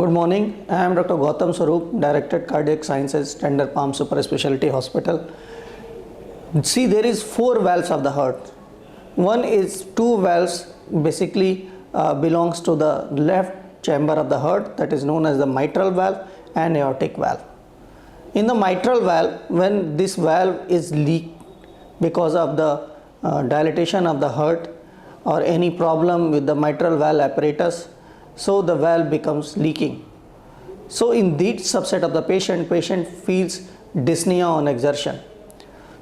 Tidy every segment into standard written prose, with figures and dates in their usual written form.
Good morning. I am Dr. Gautam Swaroop, Director Cardiac Sciences, Tender Palm Super Speciality Hospital. See, there is 4 valves of the heart. One is 2 valves basically belongs to the left chamber of the heart, that is known as the mitral valve and aortic valve. In the mitral valve, when this valve is leaked because of the dilatation of the heart or any problem with the mitral valve apparatus, so the valve becomes leaking. So in this subset of the patient feels dyspnea on exertion.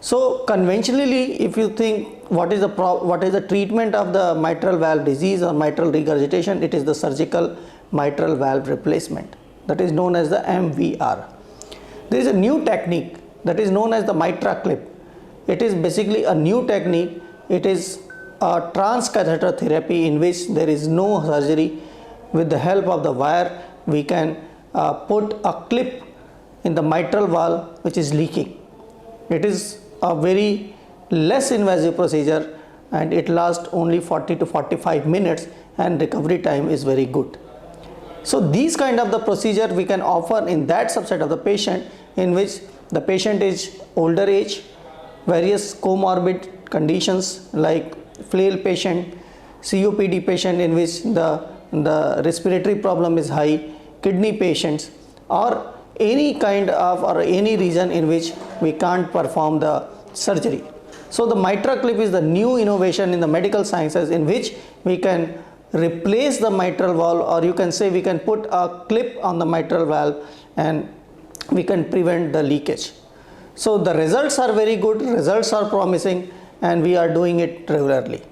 So conventionally, if you think what is the treatment of the mitral valve disease or mitral regurgitation, it is the surgical mitral valve replacement, that is known as the MVR. There is a new technique that is known as the Mitra Clip. It is basically a new technique. It is a transcatheter therapy in which there is no surgery. With the help of the wire, we can put a clip in the mitral valve which is leaking. It is a very less invasive procedure and it lasts only 40 to 45 minutes and recovery time is very good. So these kind of the procedure we can offer in that subset of the patient in which the patient is older age, various comorbid conditions like flail patient, COPD patient in which the respiratory problem is high, kidney patients, or any kind of or any reason in which we can't perform the surgery. So the Mitra Clip is the new innovation in the medical sciences in which we can replace the mitral valve, or you can say we can put a clip on the mitral valve and we can prevent the leakage. So the results are very good, results are promising, and we are doing it regularly.